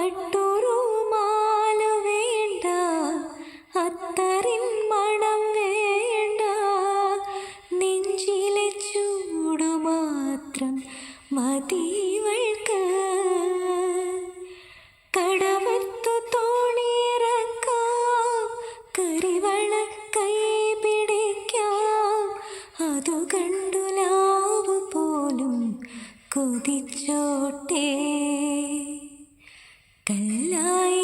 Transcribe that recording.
പട്ടൊരു മാല വേണ്ട, അത്തറിൻ മണം വേണ്ട, നെഞ്ചിലെ ചൂടു മാത്രം മതിവൾക്ക്. കടവത്തു തോണിയിറക്കാം, കരിവള കൈ പിടിക്കാം, അതു കണ്ടു ലാവ് പോലും കൊതിച്ചോട്ടെ. കല്ലായി